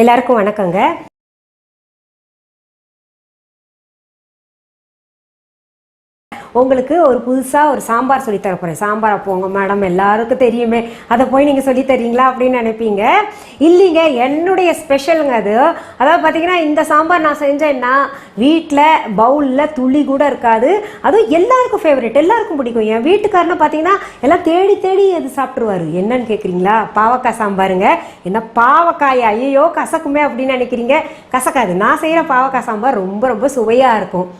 எல்லாருக்கும் வணக்கங்க. உங்களுக்கு ஒரு புதுசாக ஒரு சாம்பார் சொல்லி தர போகிறேன். சாம்பார் போங்க மேடம், எல்லாருக்கும் தெரியுமே, அதை போய் நீங்கள் சொல்லி தரீங்களா அப்படின்னு நினைப்பீங்க. இல்லைங்க, என்னுடைய ஸ்பெஷலுங்க அது. அதாவது பார்த்தீங்கன்னா, இந்த சாம்பார் நான் செஞ்சேன்னா வீட்டில் பவுலில் துளி கூட இருக்காது. அதுவும் எல்லாருக்கும் ஃபேவரட், எல்லாருக்கும் பிடிக்கும். என் வீட்டுக்காரனை பார்த்தீங்கன்னா எல்லாம் தேடி தேடி அது சாப்பிட்ருவாரு. என்னன்னு கேட்குறீங்களா? பாவக்காய் சாம்பாருங்க. என்ன பாவக்காய், ஐயோ கசக்குமே அப்படின்னு நினைக்கிறீங்க. கசக்காது. நான் செய்கிற பாவக்காய் சாம்பார் ரொம்ப ரொம்ப சுவையாக இருக்கும்.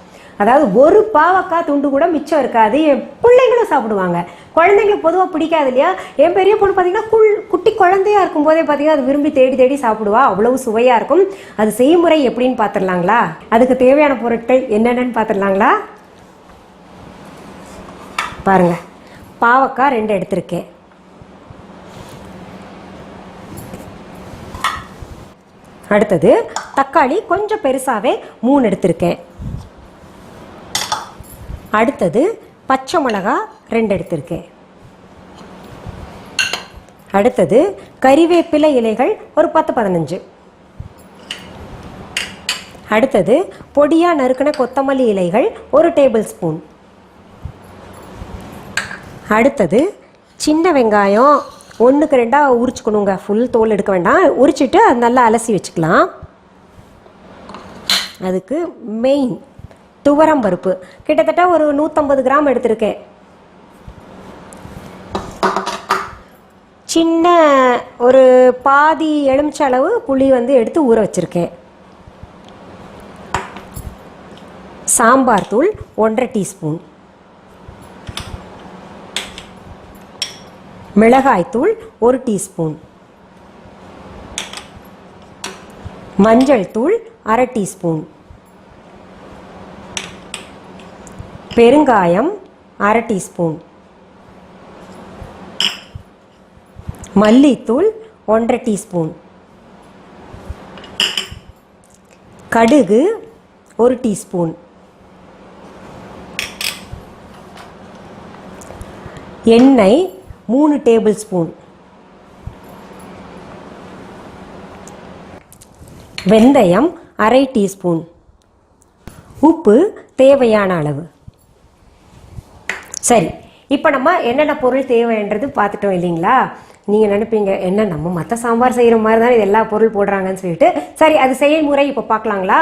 அதாவது ஒரு பாவக்காய் துண்டு கூட மிச்சம் இருக்காது. என் பிள்ளைங்களும் சாப்பிடுவாங்க. குழந்தைங்களுக்கு பொதுவாக பிடிக்காது இல்லையா? என் பெரிய பொண்ணு பார்த்தீங்கன்னா குட்டி குழந்தையா இருக்கும் போதே பார்த்தீங்கன்னா அது விரும்பி தேடி தேடி சாப்பிடுவா. அவ்வளவு சுவையாக இருக்கும். அது செய்முறை எப்படின்னு பார்த்துடலாங்களா? அதுக்கு தேவையான பொருட்கள் என்னென்னு பார்த்துடலாங்களா? பாருங்க, பாவக்காய் 2 எடுத்திருக்கேன். அடுத்தது தக்காளி கொஞ்சம் பெருசாகவே 3 எடுத்திருக்கேன். அடுத்தது பச்சை மிளகா 2 எடுத்திருக்கேன். அடுத்தது கறிவேப்பிலை இலைகள் ஒரு 10-15. அடுத்தது பொடியாக நறுக்கின கொத்தமல்லி இலைகள் 1 டேபிள் ஸ்பூன். அடுத்தது சின்ன வெங்காயம் 1க்கு 2 உரிச்சுக்கணுங்க. ஃபுல் தோல் எடுக்க வேண்டாம், உரிச்சிட்டு அது நல்லா அலசி வச்சுக்கலாம். அதுக்கு மெயின் துவரம் பருப்பு கிட்டத்தட்ட ஒரு 150 கிராம் எடுத்திருக்கேன். சின்ன ஒரு பாதி எலுமிச்சை அளவு புளி எடுத்து ஊற வச்சிருக்கேன். சாம்பார் தூள் 1.5 டீஸ்பூன். மிளகாய் தூள் 1 டீஸ்பூன். மஞ்சள் தூள் 1/2 டீஸ்பூன். பெருங்காயம் 1/2 டீஸ்பூன். மல்லித்தூள் 1.5 டீஸ்பூன். கடுகு 1 டீஸ்பூன். எண்ணெய் 3 டேபிள் ஸ்பூன். வெந்தயம் 1/2 டீஸ்பூன். உப்பு தேவையான அளவு. சரி, இப்போ நம்ம என்னென்ன பொருள் தேவைன்றது பார்த்துட்டோம் இல்லைங்களா? நீங்கள் நினைப்பீங்க, என்ன நம்ம மற்ற சாம்பார் செய்கிற மாதிரி தான் இது எல்லா பொருள் போடுறாங்கன்னு சொல்லிட்டு. சரி, அது செயல்முறை இப்போ பார்க்கலாங்களா?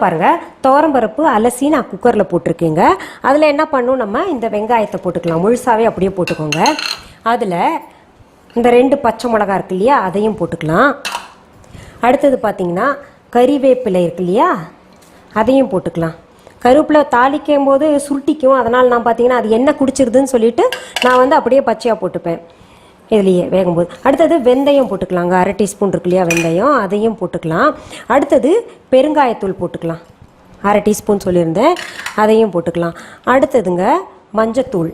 பாருங்க, துவரம்பருப்பு அலசி நான் குக்கரில் போட்டிருக்கேங்க. அதில் என்ன பண்ணும், நம்ம இந்த வெங்காயத்தை போட்டுக்கலாம். முழுசாகவே அப்படியே போட்டுக்கோங்க. அதில் இந்த 2 பச்சை மிளகா இருக்கு இல்லையா, அதையும் போட்டுக்கலாம். அடுத்தது பார்த்தீங்கன்னா கறிவேப்பிலை இருக்கு இல்லையா, அதையும் போட்டுக்கலாம். கருவேப்பிலை தாளிக்கும் போது சுருட்டிக்கும், அதனால் நான் பார்த்தீங்கன்னா அது எண்ணெய் குடிச்சிருதுன்னு சொல்லிட்டு நான் அப்படியே பச்சையாக போட்டுப்பேன் இதுலேயே வேகும்போது. அடுத்தது வெந்தயம் போட்டுக்கலாங்க. 1/2 டீஸ்பூன் இருக்கு இல்லையா வெந்தயம், அதையும் போட்டுக்கலாம். அடுத்தது பெருங்காயத்தூள் போட்டுக்கலாம். 1/2 டீஸ்பூன் சொல்லியிருந்தேன், அதையும் போட்டுக்கலாம். அடுத்ததுங்க மஞ்சத்தூள்.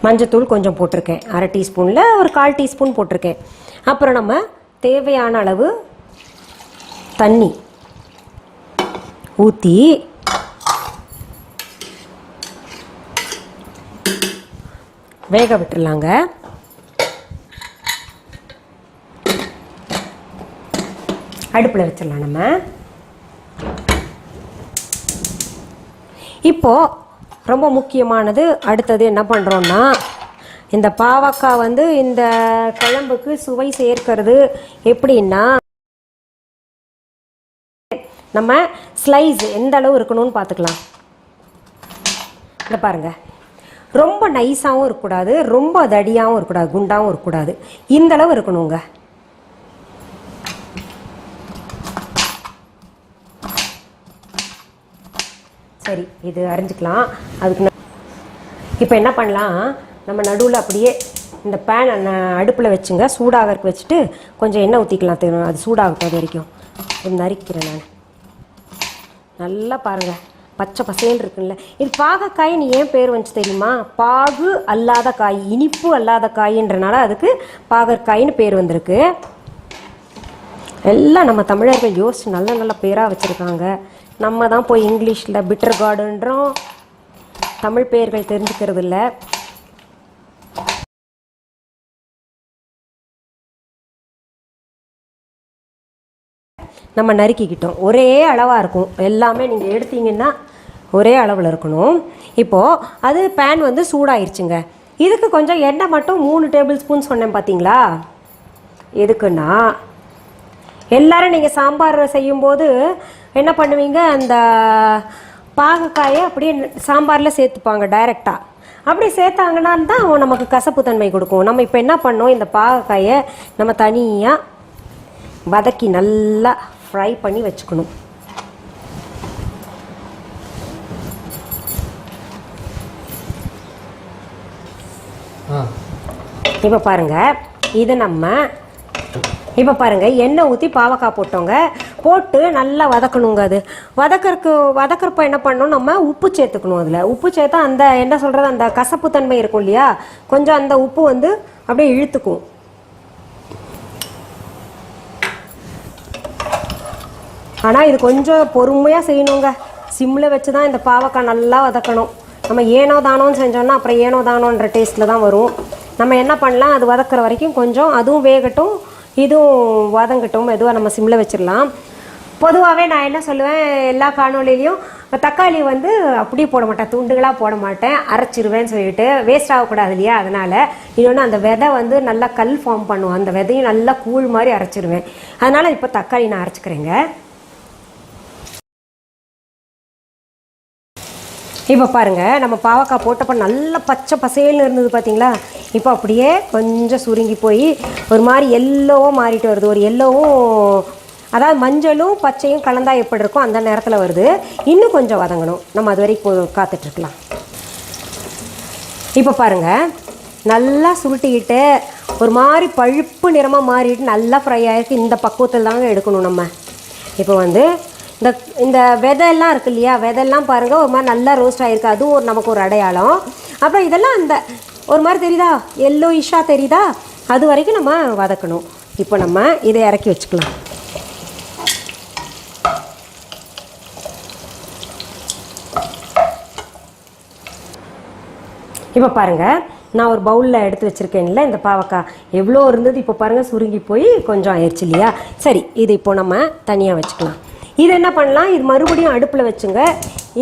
மஞ்சத்தூள் கொஞ்சம் போட்டிருக்கேன். 1/2 டீஸ்பூனில் ஒரு 1/4 டீஸ்பூன் போட்டிருக்கேன். அப்புறம் நம்ம தேவையான அளவு தண்ணி ஊற்றி வேக விட்டுடலாங்க. அடுப்பில் வச்சிடலாம் நம்ம. இப்போது ரொம்ப முக்கியமானது, அடுத்தது என்ன பண்ணுறோன்னா, இந்த பாவக்காய் இந்த குழம்புக்கு சுவை சேர்க்கிறது எப்படின்னா, நம்ம ஸ்லைஸ் எந்த அளவு இருக்கணும்னு பார்த்துக்கலாம். இதை பாருங்கள், ரொம்ப நைஸாகவும் இருக்கக்கூடாது, ரொம்ப தடியாகவும் இருக்கக்கூடாது, குண்டாகவும் இருக்கக்கூடாது. இந்த அளவு இருக்கணுங்க. சரி, இது அரிஞ்சிக்கலாம். அதுக்கு இப்போ என்ன பண்ணலாம், நம்ம நடுவில் அப்படியே இந்த பேன் அடுப்பில் வச்சுங்க, சூடாகிறதுக்கு வச்சுட்டு கொஞ்சம் எண்ணெய் ஊற்றிக்கலாம். தெரியும், அது சூடாகட்டும். அது வரைக்கும் நறுக்கிறேன் நான். நல்லா பாருங்கள், பச்சை பசேல் இருக்குல்ல. இது பாகக்காயின்னு ஏன் பேர் வந்துச்சு தெரியுமா? பாகு அல்லாத காய், இனிப்பு அல்லாத காயின்றனால அதுக்கு பாகற்காயின்னு பேர் வந்திருக்கு. எல்லாம் நம்ம தமிழர்கள் யோசிச்சு நல்ல நல்ல பேராக வச்சுருக்காங்க. நம்ம தான் போய் இங்கிலீஷில் பிட்டர் கார்டுன்றோம், தமிழ் பெயர்கள் தெரிஞ்சுக்கிறது இல்லை. நம்ம நறுக்கிக்கிட்டோம். ஒரே அளவாக இருக்கும் எல்லாமே, நீங்கள் எடுத்தீங்கன்னா ஒரே அளவில் இருக்கணும். இப்போது அது பேன் வந்து சூடாயிருச்சுங்க. இதுக்கு கொஞ்சம் எண்ணெய் மட்டும் 3 டேபிள் ஸ்பூன் சொன்னேன் பார்த்தீங்களா. எதுக்குன்னா எல்லோரும் நீங்கள் சாம்பார் செய்யும்போது என்ன பண்ணுவீங்க, அந்த பாகக்காயை அப்படியே சாம்பாரில் சேர்த்துப்பாங்க டைரெக்டாக. அப்படி சேர்த்தாங்கன்னா தான் நமக்கு கசப்பு தன்மை கொடுக்கும். நம்ம இப்போ என்ன பண்ணோம், இந்த பாகக்காயை நம்ம தனியாக வதக்கி நல்லா ஃப்ரை பண்ணி வச்சுக்கணும். இப்போ பாருங்கள், இது நம்ம இப்போ பாருங்கள் எண்ணெய் ஊற்றி பாவக்காய் போட்டோங்க. போட்டு நல்லா வதக்கணுங்க. அது வதக்கிறப்ப என்ன பண்ணணும், நம்ம உப்பு சேர்த்துக்கணும். அதில் உப்பு சேர்த்தா அந்த என்ன சொல்கிறது, அந்த கசப்பு தன்மை இருக்கும் இல்லையா, கொஞ்சம் அந்த உப்பு வந்து அப்படியே இழுத்துக்கும். ஆனால் இது கொஞ்சம் பொறுமையாக செய்யணுங்க. சிம்மில் வச்சு தான் இந்த பாவக்காய் நல்லா வதக்கணும். நம்ம ஏனோ தானோன்னு செஞ்சோன்னா அப்புறம் ஏனோ தானோன்ற டேஸ்ட்டில் தான் வரும். நம்ம என்ன பண்ணலாம், அது வதக்கிற வரைக்கும் கொஞ்சம் அதுவும் வேகட்டும், இதுவும் வதங்கட்டும். மெதுவாக நம்ம சிம்மில் வச்சிடலாம். பொதுவாகவே நான் என்ன சொல்லுவேன், எல்லா காணொலியிலையும் தக்காளி வந்து அப்படியே போட மாட்டேன், துண்டுகளாக போட மாட்டேன், அரைச்சிருவேன்னு சொல்லிட்டு வேஸ்ட் ஆகக்கூடாது இல்லையா. அதனால் இன்னொன்று அந்த விதை வந்து நல்லா கல் ஃபார்ம் பண்ணுவோம், அந்த விதையும் நல்லா கூழ் மாதிரி அரைச்சிருவேன். அதனால் இப்போ தக்காளி நான் அரைச்சிக்கிறேங்க. இப்போ பாருங்கள், நம்ம பாவக்காய் போட்டப்போ நல்லா பச்சை பசேல்னு இருந்தது பார்த்தீங்களா. இப்போ அப்படியே கொஞ்சம் சுருங்கி போய் ஒரு மாதிரி எல்லோவும் மாறிட்டு வருது. ஒரு எல்லோவும், அதாவது மஞ்சளும் பச்சையும் கலந்தா எப்படி இருக்கும் அந்த நேரத்தில் வருது. இன்னும் கொஞ்சம் வதங்கணும், நம்ம அது வரைக்கும் காத்துட்ருக்கலாம். இப்போ பாருங்கள், நல்லா சுருட்டிக்கிட்டு ஒரு மாதிரி பழுப்பு நிறமாக மாறிட்டு நல்லா ஃப்ரை ஆகிருக்கு. இந்த பக்குவத்தில் தாங்க எடுக்கணும் நம்ம. இப்போ வந்து இந்த விதையெல்லாம் இருக்குது இல்லையா, விதையெல்லாம் பாருங்கள் ஒரு மாதிரி நல்லா ரோஸ்ட் ஆகிருக்கு. அதுவும் நமக்கு ஒரு அடையாளம். அப்புறம் இதெல்லாம் அந்த ஒரு மாதிரி தெரியுதா, எல்லோயிஷாக தெரியுதா, அது வரைக்கும் நம்ம வதக்கணும். இப்போ நம்ம இதை இறக்கி வச்சுக்கலாம். இப்போ பாருங்கள், நான் ஒரு பவுலில் எடுத்து வச்சுருக்கேன்ல இந்த பாவக்காய், எவ்வளோ இருந்தது இப்போ பாருங்கள் சுருங்கி போய் கொஞ்சம் ஆயிடுச்சு இல்லையா. சரி, இது இப்போ நம்ம தனியாக வச்சுக்கலாம். இது என்ன பண்ணலாம், இது மறுபடியும் அடுப்பில் வச்சுங்க.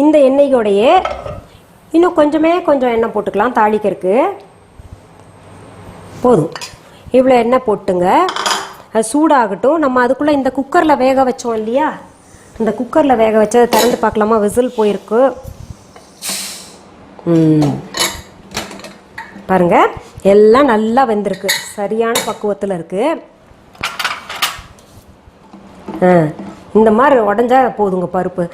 இந்த எண்ணெயோடையே இன்னும் கொஞ்சம் எண்ணெய் போட்டுக்கலாம். தாளிக்கிறதுக்கு போதும், இவ்வளோ எண்ணெய் போட்டுங்க. அது சூடாகட்டும். நம்ம அதுக்குள்ளே இந்த குக்கரில் வேக வச்சோம் இல்லையா, இந்த குக்கரில் வேக வச்சதை திறந்து பார்க்கலாமா. விசில் போயிருக்கு பாருங்கள், எல்லாம் நல்லா வெந்திருக்கு, சரியான பக்குவத்தில் இருக்குது. இந்த மாதிரி உடஞ்சா போதுங்க பருப்பு.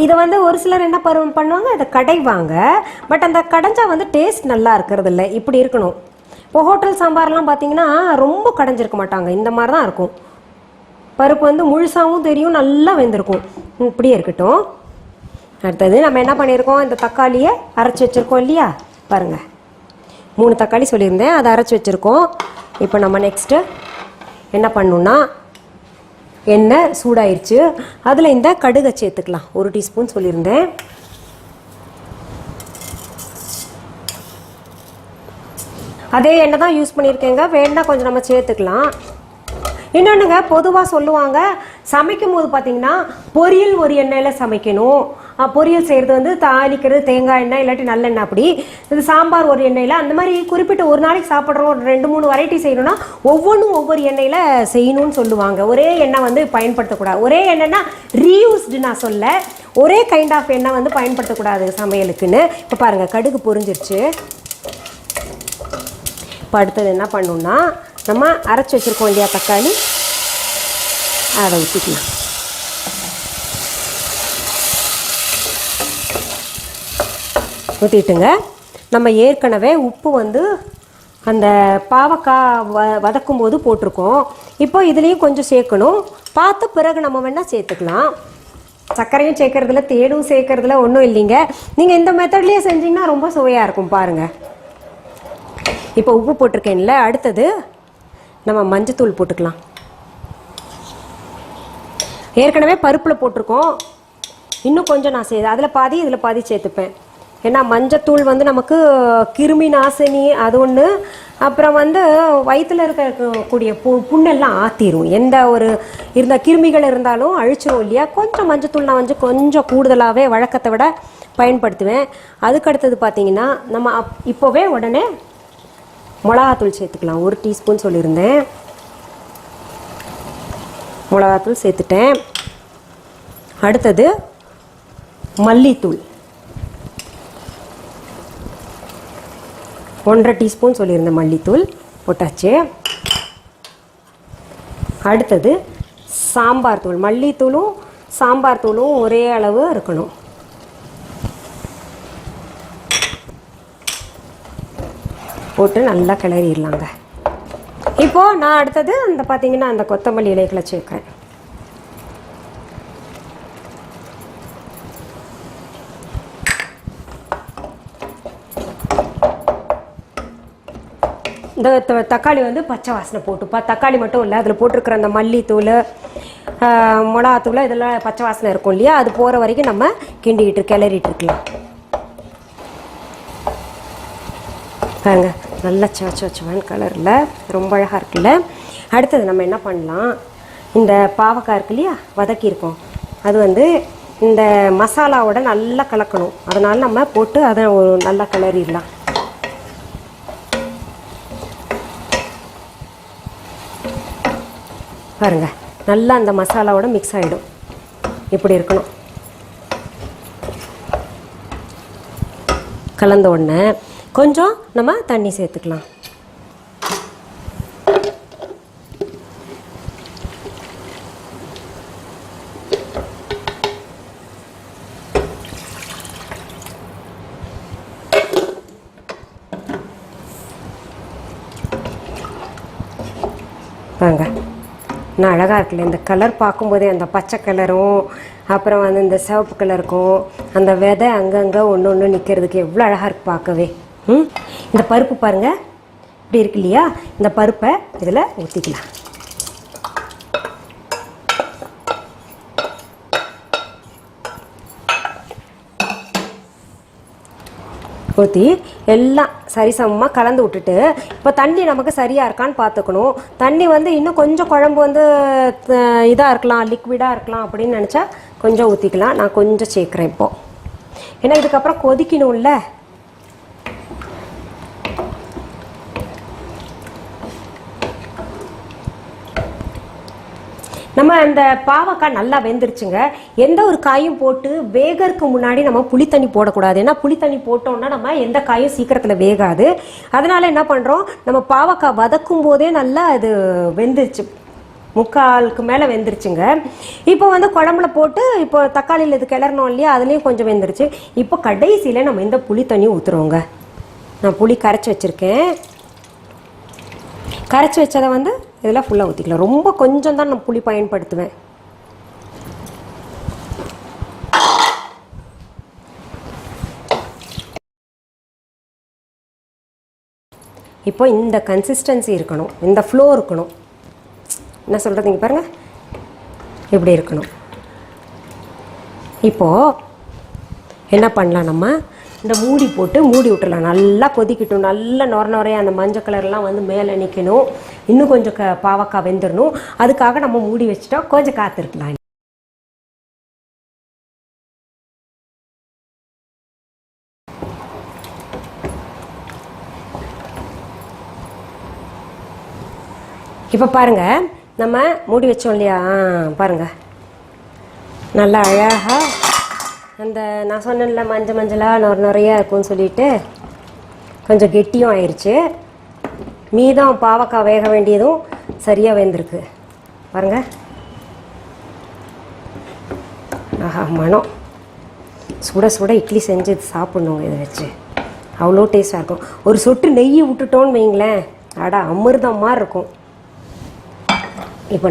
இதை வந்து ஒரு சிலர் என்ன பண்ணுவாங்க, இதை கடைவாங்க. பட் அந்த கடைஞ்சா வந்து டேஸ்ட் நல்லா இருக்கிறது இல்லை. இப்படி இருக்கணும். இப்போ ஹோட்டல் சாம்பார்லாம் பார்த்தீங்கன்னா ரொம்ப கடைஞ்சிருக்க மாட்டாங்க, இந்த மாதிரி தான் இருக்கும். பருப்பு வந்து முழுசாகவும் தெரியும், நல்லா வெந்திருக்கும். இப்படியே இருக்கட்டும். அடுத்தது நம்ம என்ன பண்ணியிருக்கோம், இந்த தக்காளியை அரைச்சி வச்சுருக்கோம் இல்லையா. பாருங்கள், 3 தக்காளி சொல்லியிருந்தேன், அதை அரைச்சி வச்சுருக்கோம். இப்போ நம்ம நெக்ஸ்ட்டு என்ன பண்ணணுன்னா, எண்ணெய் சூடாயிருச்சு, அதில் இந்த கடுகை சேர்த்துக்கலாம். 1 டீஸ்பூன் சொல்லியிருந்தேன். அதே எண்ணெய் தான் யூஸ் பண்ணியிருக்கேங்க, வேண்டாம் கொஞ்சம் நம்ம சேர்த்துக்கலாம். இன்னொன்றுங்க, பொதுவாக சொல்லுவாங்க சமைக்கும் போது பார்த்தீங்கன்னா பொரியல் ஒரு எண்ணெயில் சமைக்கணும். பொரியல் செய்கிறது வந்து தாளிக்கிறது தேங்காய் எண்ணெய் இல்லாட்டி நல்லெண்ணெய், அப்படி இது சாம்பார் ஒரு எண்ணெயில், அந்த மாதிரி குறிப்பிட்ட ஒரு நாளைக்கு சாப்பிட்றோம் ஒரு 2-3 வெரைட்டி செய்யணும்னா ஒவ்வொன்றும் ஒவ்வொரு எண்ணெயில் செய்யணும்னு சொல்லுவாங்க. ஒரே எண்ணெய் வந்து பயன்படுத்தக்கூடாது. ஒரே எண்ணெய்னா ரீயூஸ்டு நான் சொல்ல, ஒரே கைண்ட் ஆஃப் எண்ணெய் வந்து பயன்படுத்தக்கூடாது சமையலுக்குன்னு. இப்போ பாருங்கள், கடுகு பொரிஞ்சிருச்சு. இப்போ அடுத்தது என்ன பண்ணணும்னா, நம்ம அரைச்சி வச்சுருக்கோம் இல்லையா தக்காளி, அதை ஊற்றிக்கலாம். ஊற்றிட்டுங்க, நம்ம ஏற்கனவே உப்பு வந்து அந்த பாவக்காய் வதக்கும் போது போட்டிருக்கோம். இப்போ இதுலேயும் கொஞ்சம் சேர்க்கணும். பார்த்து பிறகு நம்ம வேணால் சேர்த்துக்கலாம். சர்க்கரையும் சேர்க்கறதுல தேடும் சேர்க்கறதுல ஒன்றும் இல்லைங்க. நீங்கள் இந்த மெத்தட்லேயே செஞ்சிங்கன்னா ரொம்ப சுவையாக இருக்கும். பாருங்கள், இப்போ உப்பு போட்டிருக்கேன்ல. அடுத்தது நம்ம மஞ்சத்தூள் போட்டுக்கலாம். ஏற்கனவே பருப்பில் போட்டிருக்கோம், இன்னும் கொஞ்சம் நான் அதில் பாதி இதில் பாதி சேர்த்துப்பேன். ஏன்னா மஞ்சத்தூள் வந்து நமக்கு கிருமி நாசினி அது ஒன்று, அப்புறம் வந்து வயிற்றில் இருக்கக்கூடிய புண்ணெல்லாம் ஆற்றிடும். எந்த ஒரு இருந்த கிருமிகள் இருந்தாலும் அழிச்சிரும் இல்லையா. கொஞ்சம் மஞ்சத்தூள் நான் வந்து கொஞ்சம் கூடுதலாகவே வழக்கத்தை விட பயன்படுத்துவேன். அதுக்கடுத்தது பார்த்திங்கன்னா நம்ம இப்போவே உடனே மிளகாத்தூள் சேர்த்துக்கலாம். 1 டீஸ்பூன் சொல்லியிருந்தேன், மிளகாத்தூள் சேர்த்துட்டேன். அடுத்தது மல்லித்தூள் 1.5 டீஸ்பூன் சொல்லியிருந்தேன், மல்லித்தூள் போட்டாச்சு. அடுத்தது சாம்பார் தூள். மல்லித்தூளும் சாம்பார் தூளும் ஒரே அளவு இருக்கணும். போட்டு நல்லா கிளறிடலாங்க. இப்போது நான் அடுத்தது அந்த பார்த்திங்கன்னா அந்த கொத்தமல்லி இலைகளை சேர்க்குறேன். இந்த தக்காளி வந்து பச்சை வாசனை போட்டுப்பா. தக்காளி மட்டும் இல்லை, அதில் போட்டிருக்கிற அந்த மல்லித்தூள் மிளகாத்தூள் இதெல்லாம் பச்சை வாசனை இருக்கும் இல்லையா, அது போகிற வரைக்கும் நம்ம கிண்டிக்கிட்டு கிளறிட்டு இருக்கலாம். பாருங்க நல்லா சவச்சவன் கலரில் ரொம்ப அழகாக இருக்குல்ல. அடுத்தது நம்ம என்ன பண்ணலாம், இந்த பாவக்காய் இருக்கு இல்லையா வதக்கியிருக்கோம், அது வந்து இந்த மசாலாவோட நல்லா கலக்கணும். அதனால் நம்ம போட்டு அதை நல்லா கிளறிடலாம். பாருங்க நல்லா அந்த மசாலாவோட மிக்ஸ் ஆகிடும். இப்படி இருக்கணும். கலந்த உடனே கொஞ்சம் நம்ம தண்ணி சேர்த்துக்கலாம். வாங்க, நான் அழகாக இருக்குல்ல இந்த கலர். பார்க்கும்போதே அந்த பச்சை கலரும் அப்புறம் வந்து இந்த சிவப்பு கலருக்கும் அந்த விதை அங்கங்கே ஒன்று ஒன்று நிற்கிறதுக்கு எவ்வளோ அழகாக இருக்குது பார்க்கவே. இந்த பருப்பு பாருங்கள் இப்படி இருக்கு இல்லையா, இந்த பருப்பை இதில் ஊற்றிக்கலாம். ஊற்றி எல்லாம் சரிசமமாக கலந்து விட்டுட்டு, இப்போ தண்ணி நமக்கு சரியாக இருக்கான்னு பார்த்துக்கணும். தண்ணி வந்து இன்னும் கொஞ்சம் குழம்பு வந்து இதாக இருக்கலாம், லிக்விடாக இருக்கலாம் அப்படின்னு நினச்சா கொஞ்சம் ஊற்றிக்கலாம். நான் கொஞ்சம் சேர்க்குறேன் இப்போது, ஏன்னா இதுக்கப்புறம் கொதிக்கணும்ல. நம்ம அந்த பாவக்காய் நல்லா வெந்துருச்சுங்க. எந்த ஒரு காயும் போட்டு வேகறதுக்கு முன்னாடி நம்ம புளித்தண்ணி போடக்கூடாது. ஏன்னா புளித்தண்ணி போட்டோம்னா நம்ம எந்த காயும் சீக்கிரத்தில் வேகாது. அதனால என்ன பண்ணுறோம், நம்ம பாவக்காய் வதக்கும் போதே நல்லா அது வெந்துருச்சு, 3/4க்கு மேலே வெந்துருச்சுங்க. இப்போ வந்து குழம்புல போட்டு இப்போ தக்காளியில் இது கிளறணும் இல்லையா, அதுலேயும் கொஞ்சம் வெந்துருச்சு. இப்போ கடைசியில் நம்ம இந்த புளித்தண்ணி ஊற்றுறோங்க. நான் புளி கரைச்சி வச்சுருக்கேன். கரைச்சி வச்சதை வந்து இதெல்லாம் ஃபுல்லாக ஊற்றிக்கலாம். ரொம்ப கொஞ்சம் தான் நான் புளி பயன்படுத்துவேன். இப்போ இந்த கன்சிஸ்டன்சி இருக்கணும், இந்த ஃப்ளோ இருக்கணும். என்ன சொல்கிறதுங்க பாருங்கள், இப்படி இருக்கணும். இப்போது என்ன பண்ணலாம், நம்ம இந்த மூடி போட்டு மூடி விட்டுடலாம். நல்லா கொதிக்கட்டும், நல்லா நுரையா அந்த மஞ்சள் கலர்லாம் வந்து மேலே நிற்கணும். இன்னும் கொஞ்சம் பாவக்காய் வெந்துடணும். அதுக்காக நம்ம மூடி வச்சுட்டா கொஞ்சம் காத்திருக்கலாம். இப்போ பாருங்கள், நம்ம மூடி வச்சோம் இல்லையா, பாருங்கள் நல்லா அழகாக அந்த நான் சொன்னேன்ல மஞ்சளாக நுரையா இருக்கும்னு சொல்லிட்டு கொஞ்சம் கெட்டியும் ஆயிடுச்சு. மீதம் பாவக்காய் வேக வேண்டியதும் சரியாக வெந்திருக்கு பாருங்கள். ஆஹா, மனம் சுட சுட இட்லி செஞ்சு சாப்பிட்ணுங்க. இதை வச்சு அவ்வளோ டேஸ்ட்டாக இருக்கும். ஒரு சொட்டு நெய் விட்டுட்டோன்னு வைங்களேன், அடா அமிர்தம் மாதிரி இருக்கும். இப்போ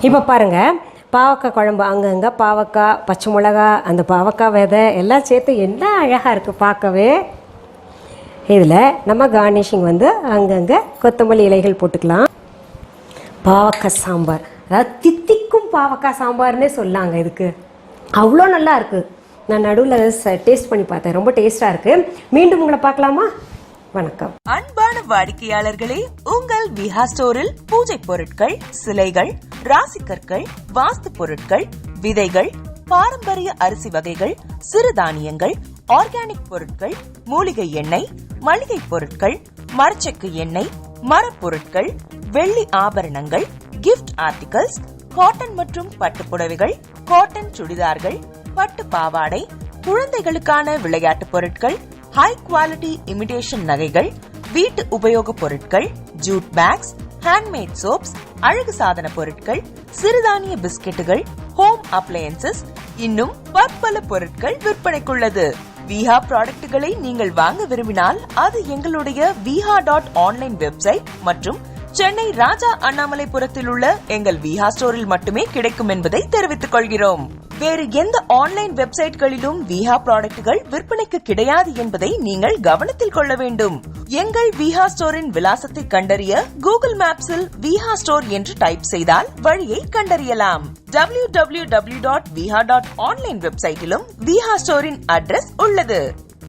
இப்போ பாருங்கள், பாவக்காய் குழம்பு அங்கங்கே பாவக்காய், பச்சை மிளகா, அந்த பாவக்காய் விதை எல்லாம் சேர்த்து என்ன அழகாக இருக்குது பார்க்கவே. இதில் நம்ம கார்னிஷிங் வந்து அங்கங்கே கொத்தமல்லி இலைகள் போட்டுக்கலாம். பாவக்காய் சாம்பார், அதாவது தித்திக்கும் இனிக்கும் பாவக்காய் சாம்பார்னே சொல்லாங்க இதுக்கு. அவ்வளோ நல்லா இருக்கு. நான் நடுவில் டேஸ்ட் பண்ணி பார்த்தேன், ரொம்ப டேஸ்டா இருக்கு. மீண்டும் உங்களை பார்க்கலாமா? வணக்கம். அன்பான வாடிக்கையாளர்களே, உங்கள் விஹா ஸ்டோரில் பூஜை பொருட்கள், சிலைகள், ராசிக்கற்கள், வாஸ்து பொருட்கள், விதைகள், பாரம்பரிய அரிசி வகைகள், சிறுதானியங்கள், ஆர்கானிக் பொருட்கள், மூலிகை எண்ணெய், மளிகை பொருட்கள், மரச்செக்கு எண்ணெய், மரப்பொருட்கள், வெள்ளி ஆபரணங்கள், கிஃப்ட் ஆர்டிகல்ஸ், காட்டன் மற்றும் பட்டு புடவைகள், காட்டன் சுடிதார்கள், பட்டு பாவாடை, குழந்தைகளுக்கான விளையாட்டு பொருட்கள், ஹை குவாலிட்டி இமிடேஷன் நகைகள், வீட்டு உபயோக பொருட்கள், ஜூட் பேக்ஸ், ஹேண்ட்மேட் சோப்ஸ், அழகு சாதன பொருட்கள், சிறுதானிய பிஸ்கெட்டுகள், ஹோம் அப்ளையன்சஸ், இன்னும் பற்பல பொருட்கள் விற்பனைக்குள்ளது. விஹா ப்ராடக்ட்களை நீங்கள் வாங்க விரும்பினால் அது எங்களுடைய viha.online வெப்சைட் மற்றும் சென்னை ராஜா அண்ணாமலைபுரத்தில் உள்ள எங்கள் விஹா ஸ்டோரில் மட்டுமே கிடைக்கும் என்பதை தெரிவித்துக் கொள்கிறோம். வேறு எந்த ஆன்லைன் வெப்சைட்களிலும் விஹா ப்ராடக்ட்கள் விற்பனைக்கு கிடையாது என்பதை நீங்கள் கவனத்தில் கொள்ள வேண்டும். எங்கள் விஹா ஸ்டோரின் விலாசத்தை கண்டறிய கூகுள் மேப்ஸில் விஹா ஸ்டோர் என்று டைப் செய்தால் வழியை கண்டறியலாம். www.viha.online வெப்சைட்டிலும் விஹா ஸ்டோரின் அட்ரஸ் உள்ளது.